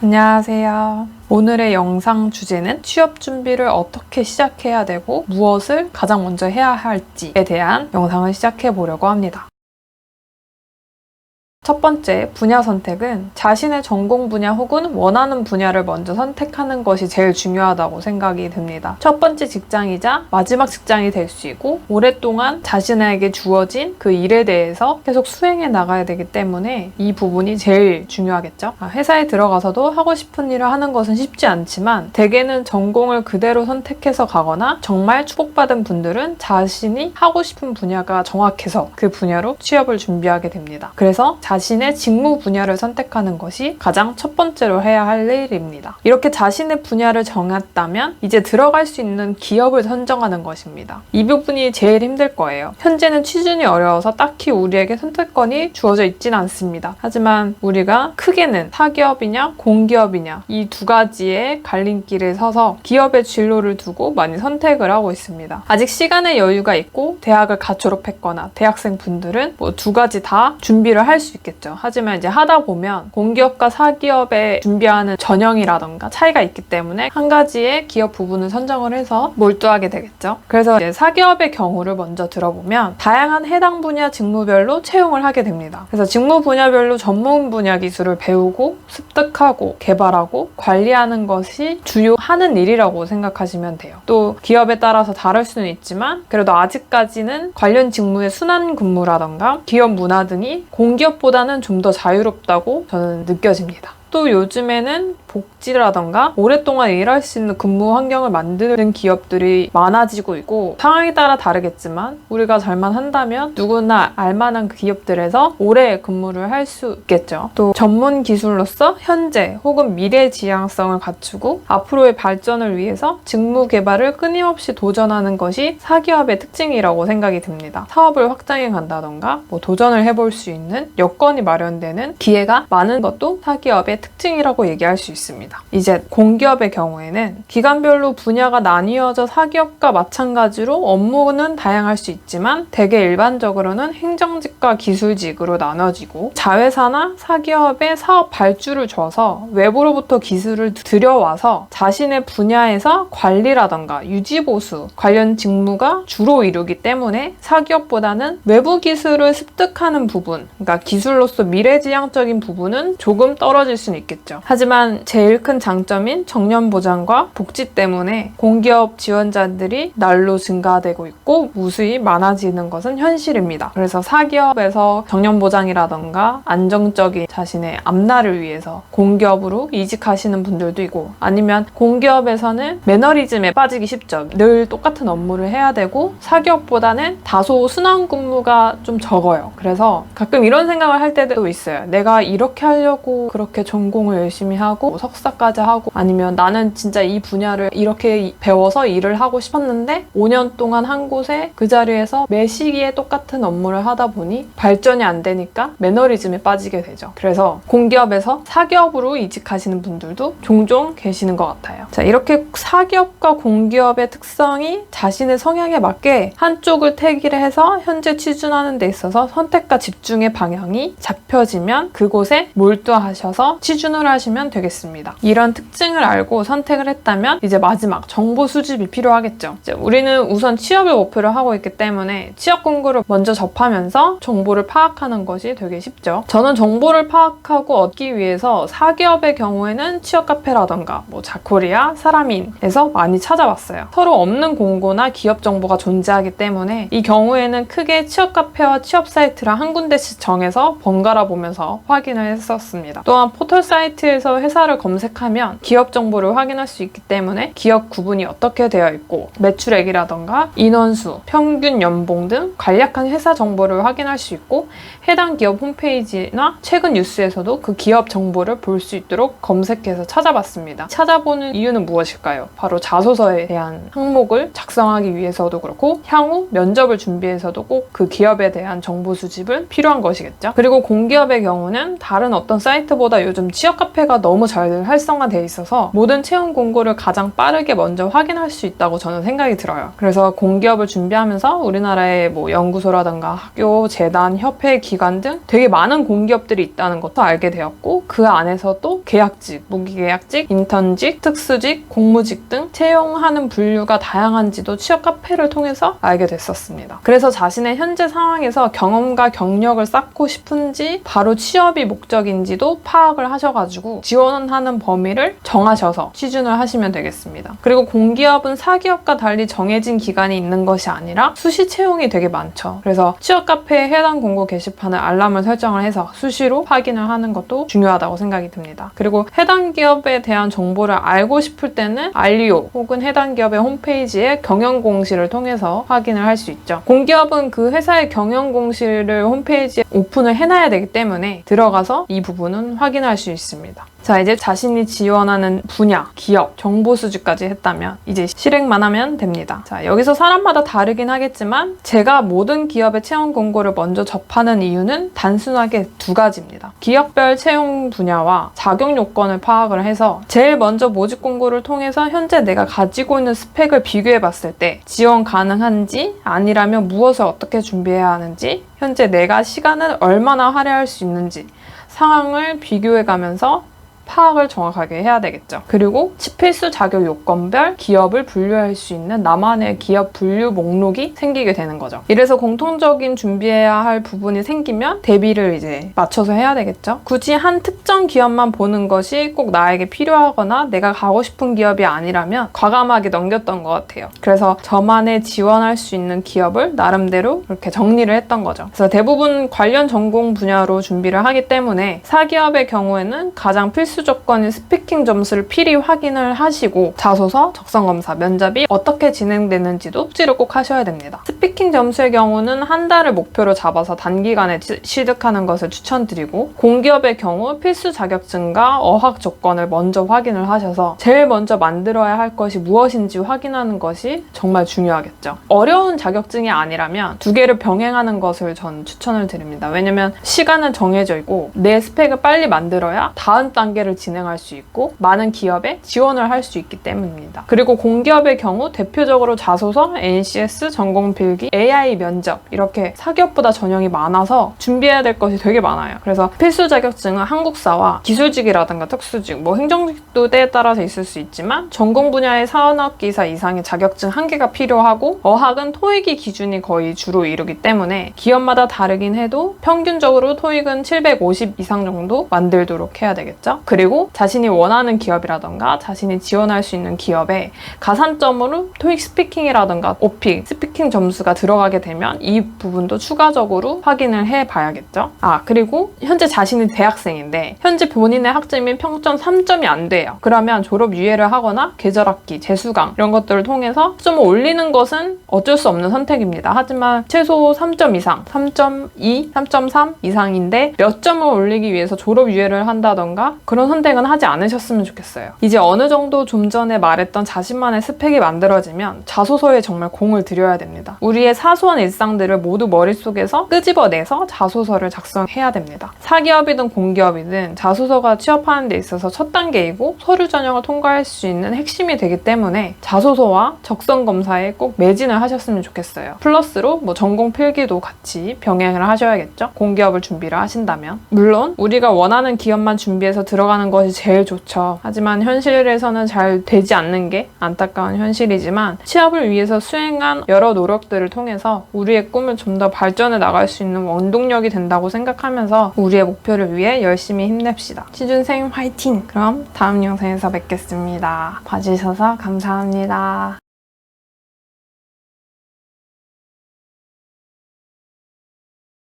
안녕하세요. 오늘의 영상 주제는 취업 준비를 어떻게 시작해야 되고 무엇을 가장 먼저 해야 할지에 대한 영상을 시작해 보려고 합니다. 첫 번째, 분야 선택은 자신의 전공 분야 혹은 원하는 분야를 먼저 선택하는 것이 제일 중요하다고 생각이 듭니다. 첫 번째 직장이자 마지막 직장이 될 수 있고 오랫동안 자신에게 주어진 그 일에 대해서 계속 수행해 나가야 되기 때문에 이 부분이 제일 중요하겠죠. 회사에 들어가서도 하고 싶은 일을 하는 것은 쉽지 않지만 대개는 전공을 그대로 선택해서 가거나 정말 축복받은 분들은 자신이 하고 싶은 분야가 정확해서 그 분야로 취업을 준비하게 됩니다. 그래서 자신의 직무 분야를 선택하는 것이 가장 첫 번째로 해야 할 일입니다. 이렇게 자신의 분야를 정했다면 이제 들어갈 수 있는 기업을 선정하는 것입니다. 이 부분이 제일 힘들 거예요. 현재는 취준이 어려워서 딱히 우리에게 선택권이 주어져 있지는 않습니다. 하지만 우리가 크게는 사기업이냐 공기업이냐 이 두 가지의 갈림길을 서서 기업의 진로를 두고 많이 선택을 하고 있습니다. 아직 시간의 여유가 있고 대학을 갓 졸업했거나 대학생 분들은 두 가지 다 준비를 할 수 있겠죠. 하지만 이제 하다 보면 공기업과 사기업에 준비하는 전형이라던가 차이가 있기 때문에 한 가지의 기업 부분을 선정을 해서 몰두하게 되겠죠. 그래서 이제 사기업의 경우를 먼저 들어보면 다양한 해당 분야 직무별로 채용을 하게 됩니다. 그래서 직무 분야별로 전문 분야 기술을 배우고 습득하고 개발하고 관리하는 것이 주요 하는 일이라고 생각하시면 돼요. 또 기업에 따라서 다를 수는 있지만 그래도 아직까지는 관련 직무의 순환 근무라던가 기업 문화 등이 공기업보다는 좀 더 자유롭다고 저는 느껴집니다. 또 요즘에는 복지라던가 오랫동안 일할 수 있는 근무 환경을 만드는 기업들이 많아지고 있고 상황에 따라 다르겠지만 우리가 잘만 한다면 누구나 알만한 그 기업들에서 오래 근무를 할 수 있겠죠. 또 전문 기술로서 현재 혹은 미래 지향성을 갖추고 앞으로의 발전을 위해서 직무 개발을 끊임없이 도전하는 것이 사기업의 특징이라고 생각이 듭니다. 사업을 확장해 간다던가 도전을 해볼 수 있는 여건이 마련되는 기회가 많은 것도 사기업의 특징이라고 얘기할 수 있습니다. 이제 공기업의 경우에는 기관별로 분야가 나뉘어져 사기업과 마찬가지로 업무는 다양할 수 있지만 대개 일반적으로는 행정직과 기술직으로 나눠지고 자회사나 사기업에 사업 발주를 줘서 외부로부터 기술을 들여와서 자신의 분야에서 관리라던가 유지보수 관련 직무가 주로 이루기 때문에 사기업보다는 외부 기술을 습득하는 부분, 그러니까 기술로서 미래지향적인 부분은 조금 떨어질 수는 있겠죠. 하지만 제일 큰 장점인 정년보장과 복지 때문에 공기업 지원자들이 날로 증가되고 있고 무수히 많아지는 것은 현실입니다. 그래서 사기업에서 정년보장이라던가 안정적인 자신의 앞날을 위해서 공기업으로 이직하시는 분들도 있고 아니면 공기업에서는 매너리즘에 빠지기 쉽죠. 늘 똑같은 업무를 해야 되고 사기업보다는 다소 순환 근무가 좀 적어요. 그래서 가끔 이런 생각을 할 때도 있어요. 내가 이렇게 하려고 그렇게 전공을 열심히 하고 석사까지 하고 아니면 나는 진짜 이 분야를 이렇게 배워서 일을 하고 싶었는데 5년 동안 한 곳에 그 자리에서 매 시기에 똑같은 업무를 하다 보니 발전이 안 되니까 매너리즘에 빠지게 되죠. 그래서 공기업에서 사기업으로 이직하시는 분들도 종종 계시는 것 같아요. 자, 이렇게 사기업과 공기업의 특성이 자신의 성향에 맞게 한쪽을 택일을 해서 현재 취준하는 데 있어서 선택과 집중의 방향이 잡혀지면 그곳에 몰두하셔서 취준을 하시면 되겠습니다. 이런 특징을 알고 선택을 했다면 이제 마지막 정보 수집이 필요하겠죠. 이제 우리는 우선 취업을 목표로 하고 있기 때문에 취업 공고를 먼저 접하면서 정보를 파악하는 것이 되게 쉽죠. 저는 정보를 파악하고 얻기 위해서 사기업의 경우에는 취업 카페라던가 자코리아, 사람인에서 많이 찾아봤어요. 서로 없는 공고나 기업 정보가 존재하기 때문에 이 경우에는 크게 취업 카페와 취업 사이트를 한 군데씩 정해서 번갈아 보면서 확인을 했었습니다. 또한 포털 사이트에서 회사를 검색하면 기업 정보를 확인할 수 있기 때문에 기업 구분이 어떻게 되어 있고 매출액이라던가 인원수, 평균 연봉 등 간략한 회사 정보를 확인할 수 있고 해당 기업 홈페이지나 최근 뉴스에서도 그 기업 정보를 볼 수 있도록 검색해서 찾아봤습니다. 찾아보는 이유는 무엇일까요? 바로 자소서에 대한 항목을 작성하기 위해서도 그렇고 향후 면접을 준비해서도 꼭 그 기업에 대한 정보 수집은 필요한 것이겠죠. 그리고 공기업의 경우는 다른 어떤 사이트보다 요즘 요즘 취업 카페가 너무 잘 활성화되어 있어서 모든 채용 공고를 가장 빠르게 먼저 확인할 수 있다고 저는 생각이 들어요. 그래서 공기업을 준비하면서 우리나라의 뭐 연구소라든가 학교, 재단, 협회, 기관 등 되게 많은 공기업들이 있다는 것도 알게 되었고, 그 안에서 또 계약직, 무기계약직, 인턴직, 특수직, 공무직 등 채용하는 분류가 다양한지도 취업 카페를 통해서 알게 됐었습니다. 그래서 자신의 현재 상황에서 경험과 경력을 쌓고 싶은지 바로 취업이 목적인지도 파악을 하셔가지고 지원하는 범위를 정하셔서 취준을 하시면 되겠습니다. 그리고 공기업은 사기업과 달리 정해진 기간이 있는 것이 아니라 수시 채용이 되게 많죠. 그래서 취업 카페에 해당 공고 게시판에 알람을 설정을 해서 수시로 확인을 하는 것도 중요하다고 생각이 듭니다. 그리고 해당 기업에 대한 정보를 알고 싶을 때는 알리오 혹은 해당 기업의 홈페이지에 경영 공시를 통해서 확인을 할 수 있죠. 공기업은 그 회사의 경영 공시를 홈페이지에 오픈을 해놔야 되기 때문에 들어가서 이 부분은 확인할 수 있습니다. 자, 이제 자신이 지원하는 분야, 기업, 정보 수집까지 했다면 이제 실행만 하면 됩니다. 자, 여기서 사람마다 다르긴 하겠지만 제가 모든 기업의 채용 공고를 먼저 접하는 이유는 단순하게 두 가지입니다. 기업별 채용 분야와 자격 요건을 파악을 해서 제일 먼저 모집 공고를 통해서 현재 내가 가지고 있는 스펙을 비교해 봤을 때 지원 가능한지, 아니라면 무엇을 어떻게 준비해야 하는지, 현재 내가 시간을 얼마나 할애할 수 있는지 상황을 비교해 가면서 파악을 정확하게 해야 되겠죠. 그리고 필수 자격 요건별 기업을 분류할 수 있는 나만의 기업 분류 목록이 생기게 되는 거죠. 이래서 공통적인 준비해야 할 부분이 생기면 대비를 이제 맞춰서 해야 되겠죠. 굳이 한 특정 기업만 보는 것이 꼭 나에게 필요하거나 내가 가고 싶은 기업이 아니라면 과감하게 넘겼던 것 같아요. 그래서 저만의 지원할 수 있는 기업을 나름대로 이렇게 정리를 했던 거죠. 그래서 대부분 관련 전공 분야로 준비를 하기 때문에 사기업의 경우에는 가장 필수 조건인 스피킹 점수를 필히 확인을 하시고 자소서, 적성검사, 면접이 어떻게 진행되는지도 숙지를 꼭 하셔야 됩니다. 스피킹 점수의 경우는 한 달을 목표로 잡아서 단기간에 취득하는 것을 추천드리고, 공기업의 경우 필수 자격증과 어학 조건을 먼저 확인을 하셔서 제일 먼저 만들어야 할 것이 무엇인지 확인하는 것이 정말 중요하겠죠. 어려운 자격증이 아니라면 두 개를 병행하는 것을 전 추천을 드립니다. 왜냐면 시간은 정해져 있고 내 스펙을 빨리 만들어야 다음 단계를 진행할 수 있고 많은 기업에 지원을 할 수 있기 때문입니다. 그리고 공기업의 경우 대표적으로 자소서, NCS, 전공필기, AI 면접 이렇게 사기업보다 전형이 많아서 준비해야 될 것이 되게 많아요. 그래서 필수 자격증은 한국사와 기술직이라든가 특수직, 뭐 행정직도 때에 따라서 있을 수 있지만 전공 분야의 산업기사 이상의 자격증 한 개가 필요하고, 어학은 토익이 기준이 거의 주로 이루기 때문에 기업마다 다르긴 해도 평균적으로 토익은 750 이상 정도 만들도록 해야 되겠죠. 그리고 자신이 원하는 기업이라던가 자신이 지원할 수 있는 기업에 가산점으로 토익 스피킹이라던가 오픽, 스피킹 점수가 들어가게 되면 이 부분도 추가적으로 확인을 해봐야겠죠. 그리고 현재 자신이 대학생인데 현재 본인의 학점이 평점 3점이 안 돼요. 그러면 졸업 유예를 하거나 계절학기, 재수강 이런 것들을 통해서 학점을 올리는 것은 어쩔 수 없는 선택입니다. 하지만 최소 3점 이상, 3.2, 3.3 이상인데 몇 점을 올리기 위해서 졸업 유예를 한다던가 그런 선택은 하지 않으셨으면 좋겠어요. 이제 어느 정도 좀 전에 말했던 자신만의 스펙이 만들어지면 자소서에 정말 공을 들여야 됩니다. 우리의 사소한 일상들을 모두 머릿속에서 끄집어내서 자소서를 작성해야 됩니다. 사기업이든 공기업이든 자소서가 취업하는 데 있어서 첫 단계이고 서류 전형을 통과할 수 있는 핵심이 되기 때문에 자소서와 적성 검사에 꼭 매진을 하셨으면 좋겠어요. 플러스로 뭐 전공 필기도 같이 병행을 하셔야겠죠. 공기업을 준비를 하신다면. 물론 우리가 원하는 기업만 준비해서 들어가는 것이 제일 좋죠. 하지만 현실에서는 잘 되지 않는 게 안타까운 현실이지만 취업을 위해서 수행한 여러 노력들을 통해서 우리의 꿈을 좀 더 발전해 나갈 수 있는 원동력이 된다고 생각하면서 우리의 목표를 위해 열심히 힘냅시다. 취준생 화이팅! 그럼 다음 영상에서 뵙겠습니다. 봐주셔서 감사합니다.